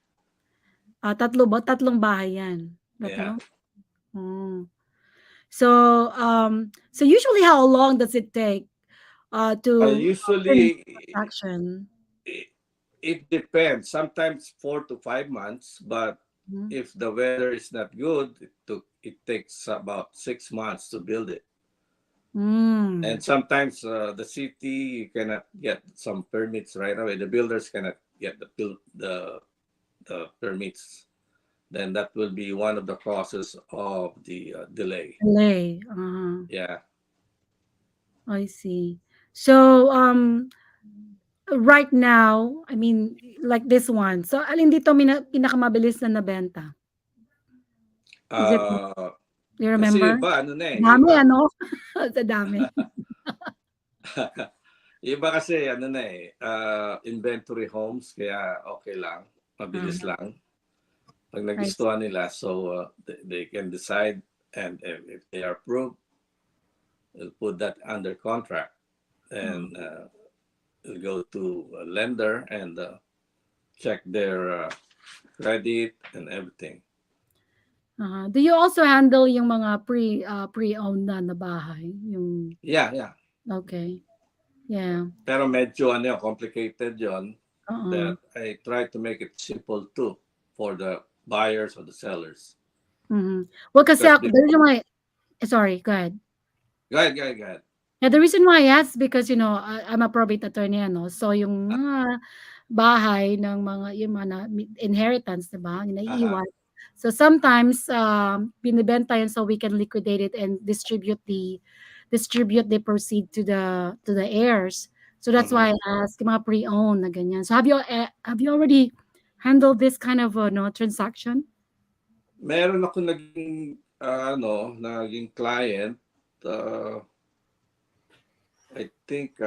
Tatlo ba? Tatlong bahay yan. Tatlo? Yeah. Hmm. So, so usually how long does it take Well, to finish usually construction? it, it depends. Sometimes 4 to 5 months, but Mhm. if the weather is not good, it takes about 6 months to build it. And Mm. sometimes the city you cannot get some permits right away. The builders cannot get the permits. Then that will be one of the causes of the delay. Delay. Yeah. I see. So, right now, I mean, like this one. So, alin dito pinakamabilis na nabenta? Is it, Uh, you kasi remember? iba, ano na eh, Dami, iba. ano? Sa dami. Iba kasi, ano na eh, inventory homes, kaya okay lang, Ah, mabilis lang. Pag I see. nagustuhan nila, so they can decide, and if they are approved, we'll put that under contract. And we'll go to a lender and check their credit and everything. Do you also handle yung mga pre-owned na bahay? Yung Yeah. okay. Yeah. Pero medyo complicated yon Oo. that I try to make it simple too for the buyers or the sellers. Mhm. Well, kasi Because ako, the reason why, sorry, go ahead. go ahead, go ahead, go ahead. Yeah, the reason why I asked because, I'm a probate attorney, ano, so yung mga bahay ng mga yung mga inheritance, 'di ba, yung Uh-huh. naiiwan. So sometimes, binebenta yun so we can liquidate it and distribute the proceed to the heirs. So that's Mm-hmm. why I asked yung mga pre-owned na ganyan. So have you already handled this kind of, no, transaction? Meron ako naging naging client. Uh, I think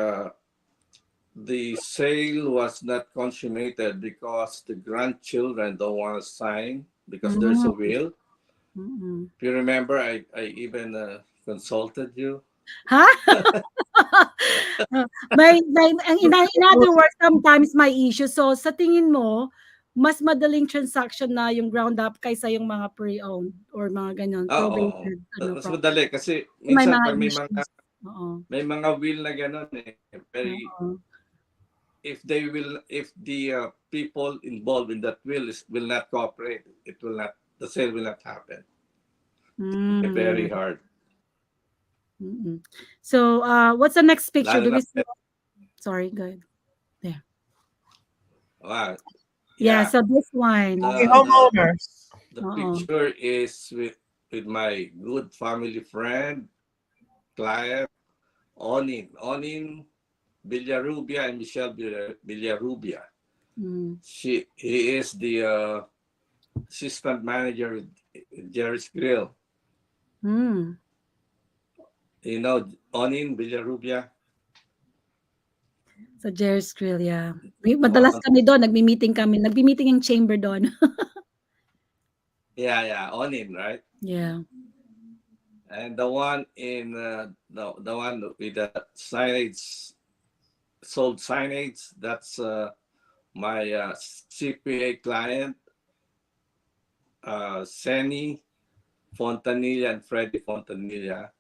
the sale was not consummated because the grandchildren don't want to sign because there's Mm, a will. mm. If you remember, I even consulted you. Ha? May in other words, sometimes may issue. So sa tingin mo, mas madaling transaction na yung ground up kaysa yung mga pre-owned or mga ganyan, Oo. probated ano Mas property. madali kasi May minsan mga pag issues. Oo. may mga will na gano'n very Oo. if the people involved in that will not cooperate, it will not the sale will not happen. Yeah. Very hard. Mm. So, what's the next picture? Lalo Do na we see? Sorry, go ahead. There. wow, Yeah, yeah. so this one. Happy The homeowners. the Oo. picture is with my good family friend, client, Onin Villarubia and Michelle Villarubia. Mm. He is the assistant manager with Jerry's Grill. Mm. You know Onin Villarubia? Sa Jerry's Grill, yeah. Madalas One, kami doon, nagmi-meeting yung chamber doon. yeah, Onin, right? Yeah. And the one in the one with the signage, sold signage, that's my CPA client, Seni Fontanilla and Freddie Fontanilla.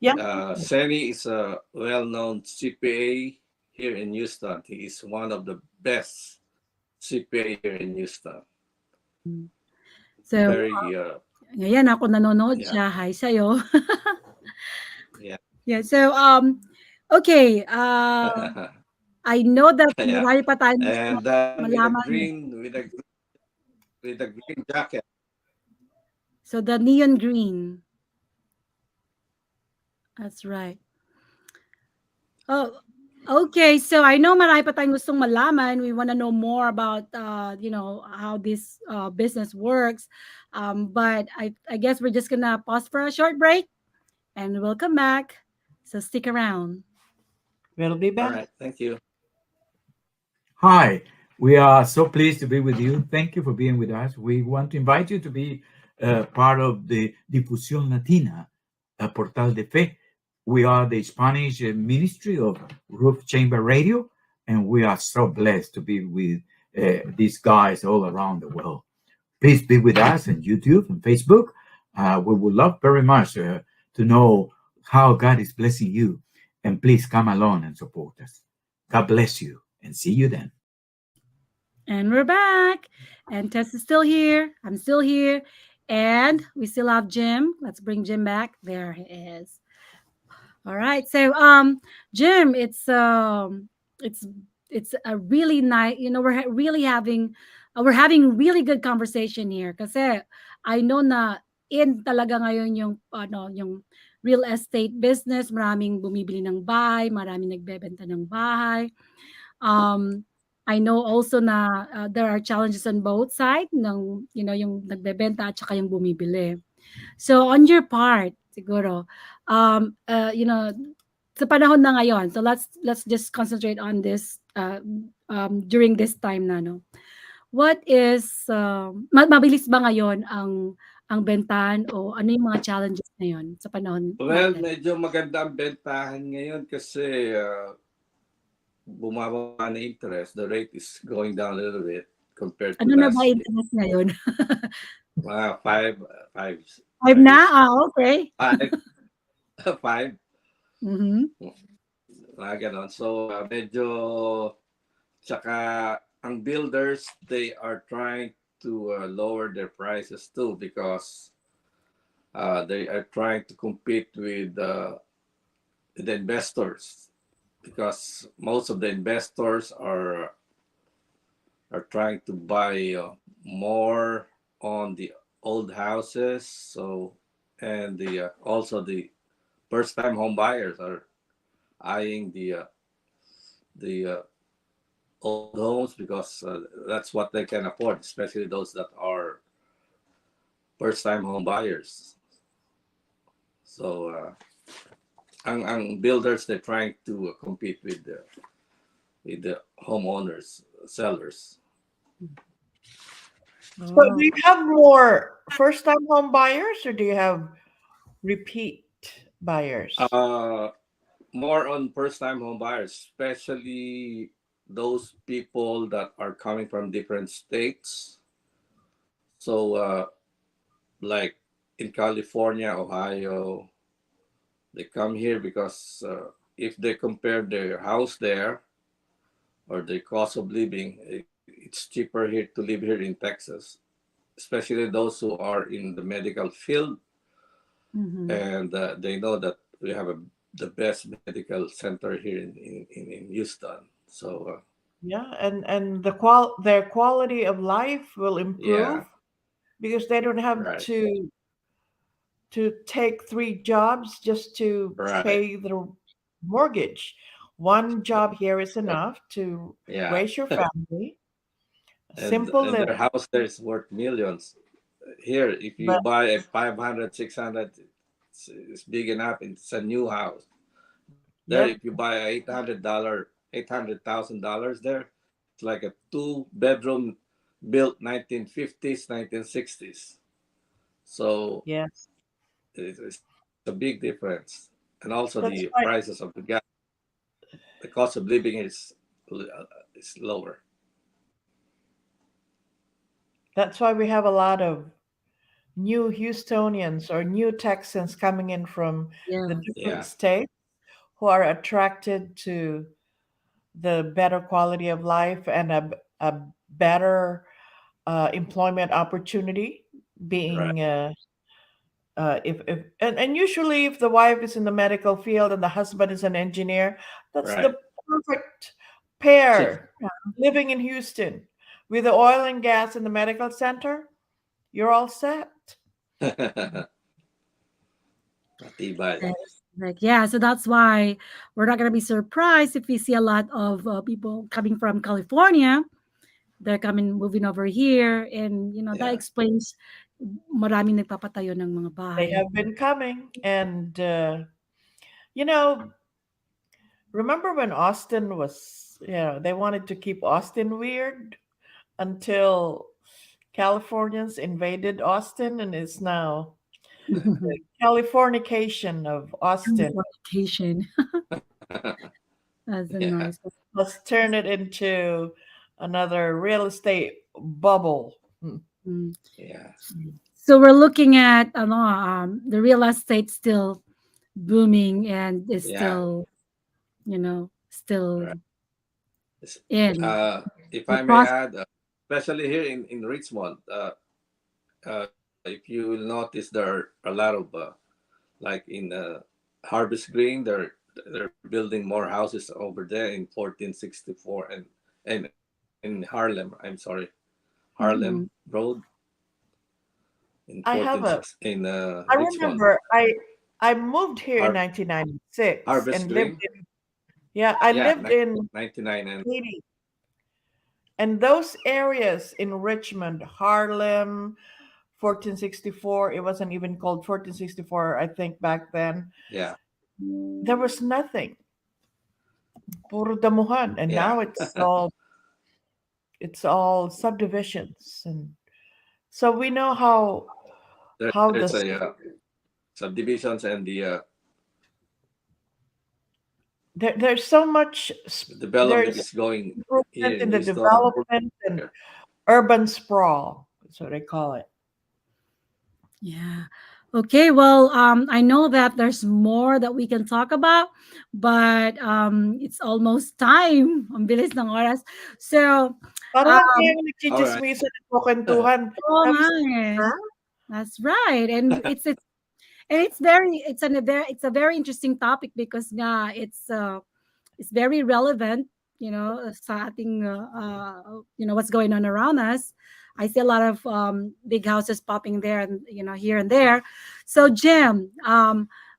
Yeah. Seni is a well-known CPA here in Houston. He is one of the best CPA here in Houston. So, Very, ngayon ako nanonood yeah, siya. Hi sa'yo. yeah, Yeah, so, okay, I know that yeah. marami pa tayong gusto And then malaman. with the green jacket. So, the neon green. That's right. Oh, okay. So I know marami pa tayong gustong malaman. We want to know more about, how this business works. But I guess we're just gonna pause for a short break, and we'll come back. So stick around. We'll be All back. right, thank you. Hi, we are so pleased to be with you. Thank you for being with us. We want to invite you to be part of the Difusión Latina, Portal de Fe. We are the Spanish ministry of Roof Chamber Radio, and we are so blessed to be with these guys all around the world. Please be with us on YouTube and Facebook. We would love very much to know how God is blessing you. And please come along and support us. God bless you and see you then. And we're back. And Tess is still here. I'm still here. And we still have Jim. Let's bring Jim back. There he is. All right. So Jim, it's it's a really nice, we're having really good conversation here kasi I know na in talaga ngayon yung real estate business, maraming bumibili ng bahay, maraming nagbebenta ng bahay. I know also na there are challenges on both sides ng yung nagbebenta at saka yung bumibili. So on your part, siguro, um, uh, you know, sa panahon na ngayon, so let's just concentrate on this during this time na, no. What is mabilis ba ngayon ang bentahan o ano yung mga challenges ngayon sa panahon Well, natin? medyo maganda ang bentahan ngayon kasi bumaba na interest. The rate is going down a little bit compared to Ano na ba last year. interest ngayon? Five, 5 na? Okay. five, five. Mhm. Ganon. So, medyo, tsaka, ang builders, they are trying to lower their prices too, because they are trying to compete with the investors, because most of the investors are trying to buy more on the old houses. So, and the also the first time home buyers are eyeing the old homes, because that's what they can afford, especially those that are first time home buyers. So ang builders, they're trying to compete with the homeowners, sellers. So, do Oh, you have more first-time home buyers, or do you have repeat buyers? Uh, More on first time home buyers, especially those people that are coming from different states. So, like in California, Ohio, they come here because if they compare their house there or the cost of living, it's cheaper here to live here in Texas, especially those who are in the medical field, mm-hmm. and they know that we have the best medical center here in Houston. So, Yeah, and their quality of life will yeah, improve because they don't have right, to take three jobs just to right. pay their mortgage. One job here is enough to Yeah, raise your family. and Simple and their living, house there is worth millions. Here, if you but buy a 500, 600, it's big enough. It's a new house. There, if you yep, buy a $800,000 there, it's like a two-bedroom built 1950s, 1960s. So yes, it's a big difference. And also the that's right. prices of the gas, the cost of living is lower. That's why we have a lot of new Houstonians or new Texans coming in from the Yes. Yeah, different states who are attracted to the better quality of life and a better employment opportunity right, being if and usually if the wife is in the medical field and the husband is an engineer, that's right. the perfect Cheap. pair living in Houston with the oil and gas in the medical center. You're all set. Matibay. Yes. Like, yeah, so that's why we're not gonna be surprised if we see a lot of people coming from California. They're coming, moving over here, and that Yeah, explains maraming nagpapatayo ng mga They bahay. have been coming, and you know, remember when Austin was, they wanted to keep Austin weird until Californians invaded Austin, and it's now Californication of Austin. Fornication. That's a yeah, nice. Let's turn it into another real estate bubble. Mm. yeah. So we're looking at the real estate still booming and is Yeah. still Right. It's- in if the I may process. add, especially here in Richmond, if you will notice, there are a lot of like in Harvest Green, they're building more houses over there in 1464 and in Harlem. I'm sorry, Harlem Mm-mm. Road in I have 146 a in I Richmond. remember I moved here in Har- 1996 Harvest and lived Green, in, yeah, I yeah, lived in 99 and Haiti. And those areas in Richmond, Harlem, 1464, it wasn't even called 1464, I think back then. yeah, There was nothing. Puro damuhan. And yeah. now it's all subdivisions. And so we know how There's the a subdivisions, and the there's so much development there's is going here improvement in in the Houston. development and urban sprawl. That's what they call it. Yeah. Okay, well, I know that there's more that we can talk about, but it's almost time. Ang bilis ng oras. So, Para lang um, kayong All right. nagchichismisan at kuwentuhan. oo Sabi nga sa eh. ha? That's right. And it's a very interesting topic because nga it's very relevant, sa ating what's going on around us. I see a lot of big houses popping there and here and there. So Jim,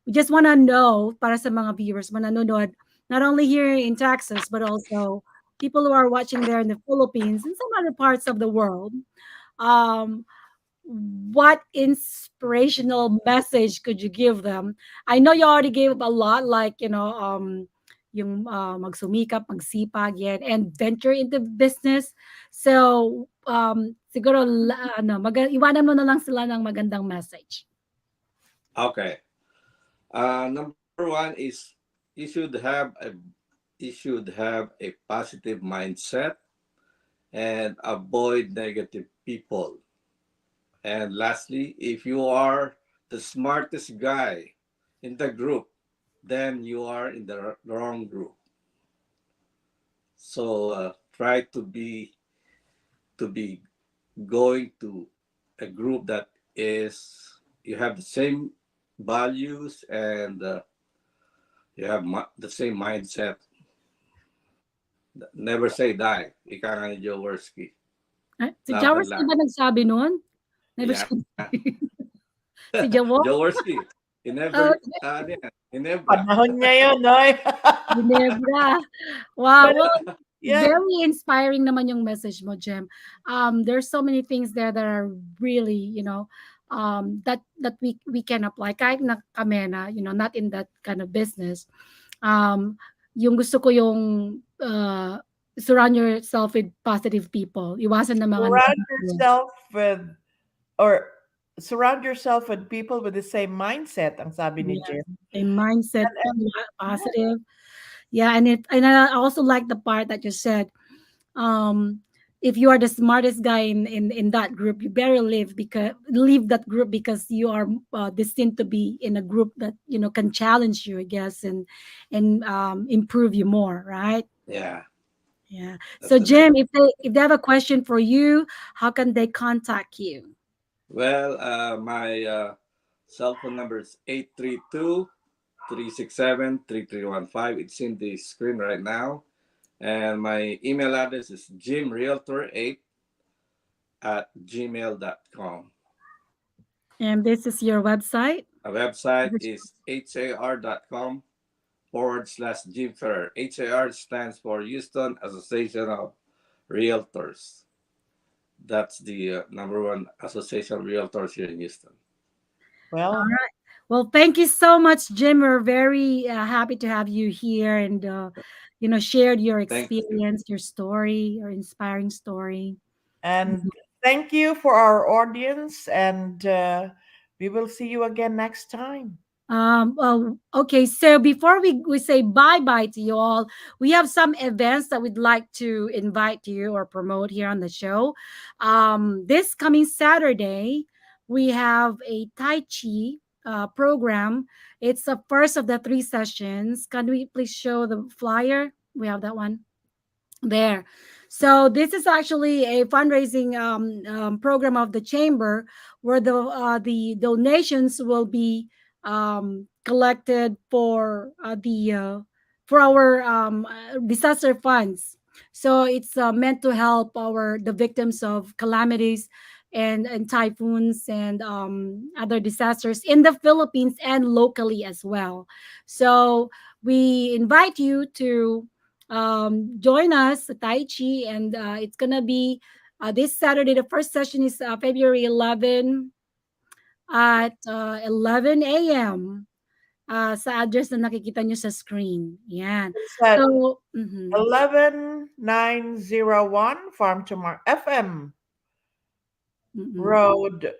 we just want to know para sa mga viewers manonood not only here in Texas but also people who are watching there in the Philippines and some other parts of the world. Um, what inspirational message could you give them? I know you already gave a lot, like yung magsumikap, magsipag, yan, and venture into business. So, siguro, iwanan mo na lang sila ng magandang message. Okay. Number one is you should have a you should have a positive mindset and avoid negative people. And lastly, if you are the smartest guy in the group, then you are in the wrong group. So try to be going to a group that is you have the same values and you have the same mindset. Never say die. Ika nga ni Jaworski. Si Love and Jaworski laugh. ba nagsabi nun? Never Yeah. siya. Si Jawo? Jaworski. He Oh, never, yeah, he never. Panahon niya yun, oy. Ginebra. Wow. But, Well, yeah, very inspiring naman yung message mo, Jem. There's so many things there that are really, that we can apply. Kahit na kami na, not in that kind of business. Um, yung gusto ko yung surround yourself with positive people. Iwasan ng mga surround negative. yourself with, or surround yourself with people with the same mindset, ang sabi ni Yes. Jim. A mindset Yeah, positive. Yeah, and I also like the part that you said, um if you are the smartest guy in that group, you better leave that group because you are destined to be in a group that can challenge you, I guess, and improve you more, right? Yeah, Yeah. that's So the name. Jim, if they have a question for you, how can they contact you? Well, my cell phone number is 832-367-3315. It's in the screen right now. And my email address is jimrealtor8 at gmail.com. And this is your website? My website is har.com/Jim Ferrer. HAR stands for Houston Association of Realtors. That's the number one association of realtors here in Houston. All well, right. Well, thank you so much, Jim. We're very happy to have you here and shared your Thank you. experience, your story, your inspiring story. and thank you for our audience, and we will see you again next time. Well, okay. So before we say bye bye to you all, we have some events that we'd like to invite you or promote here on the show. This coming Saturday, we have a Tai Chi program. It's the first of the three sessions. Can we please show the flyer? We have that one there. So this is actually a fundraising program of the chamber where the donations will be collected for our disaster funds. So it's meant to help the victims of calamities and typhoons and other disasters in the Philippines and locally as well. So we invite you to join us at Tai Chi, and it's gonna be this Saturday. The first session is February 11 at 11 a.m. Sa address na nakikita nyo sa screen. Yan. It's at So, 11901 Farm to Mark FM mhm. Road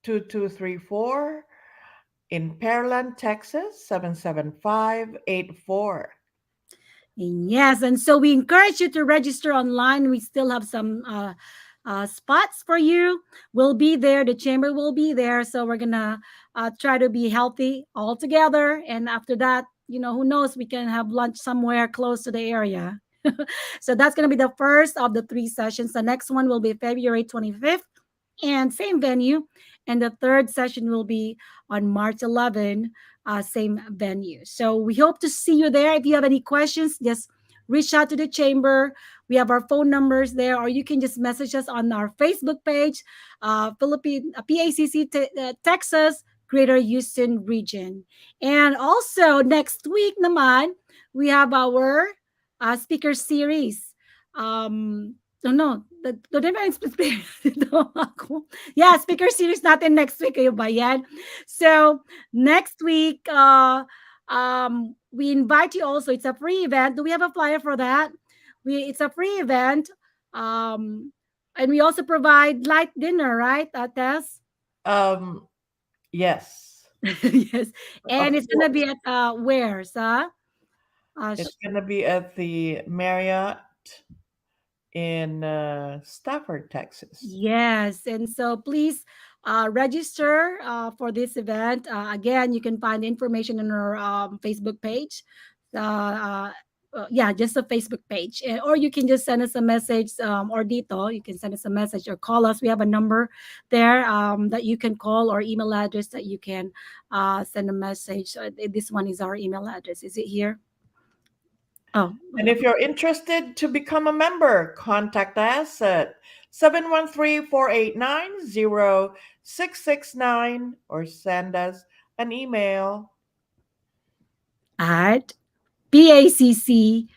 2234 in Pearland, Texas 77584. And yes, and so we encourage you to register online. We still have some spots for you. We'll be there. The chamber will be there. So we're gonna try to be healthy all together. And after that, who knows? We can have lunch somewhere close to the area. So that's gonna be the first of the three sessions. The next one will be February 25th and same venue. And the third session will be on March 11, same venue. So we hope to see you there. If you have any questions, just reach out to the chamber. We have our phone numbers there, or you can just message us on our Facebook page, Philippine PACC Texas Greater Houston Region. And also next week naman, we have our speaker series. No, the difference between ito ako. Yeah, speaker series natin next week, kayo ba yan? So, next week, we invite you also. It's a free event. Do we have a flyer for that? It's a free event. Um, and we also provide light dinner, right, Tess? Um, yes, Yes. And of it's gonna be course. at where, sa? It's gonna be at the Marriott in Stafford, Texas. Yes, and so please register for this event. Again, you can find information on our Facebook page. Yeah, just a Facebook page, or you can just send us a message, or dito, you can send us a message or call us. We have a number there that you can call, or email address that you can send a message. This one is our email address. Is it here? Oh, And if you're interested to become a member, contact us at 713-489-0669 or send us an email. at PACC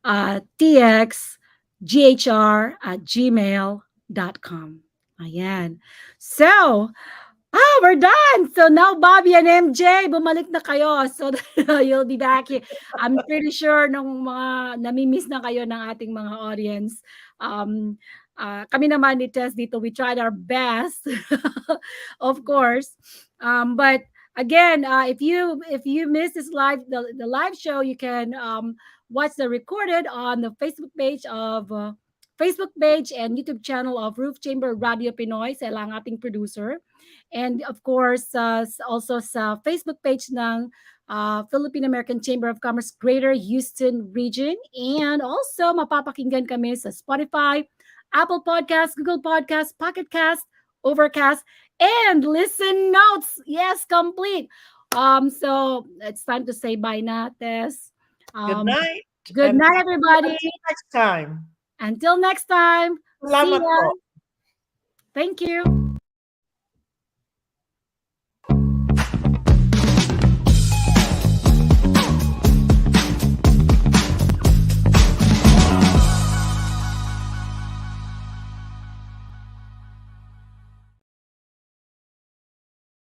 TXGHR at gmail.com. Ayan. So, we're done. So now Bobby and MJ, bumalik na kayo. So you'll be back here. I'm pretty sure nung mga nami-miss na kayo ng ating mga audience. Um, kami naman ni Tess dito, we tried our best, of course. But again, if you miss this the live show, you can watch the recorded on the Facebook page and YouTube channel of Roof Chamber Radio Pinoy, sa lang ating producer. And of course, also sa Facebook page ng Philippine American Chamber of Commerce Greater Houston Region. And also, mapapakinggan kami sa Spotify, Apple Podcasts, Google Podcasts, Pocket Cast, Overcast, and Listen Notes. Yes, complete. So it's time to say bye na, Tess. Good Um, night. good And night, everybody. until next time. Until next time. See Salamat ya. po. Thank you.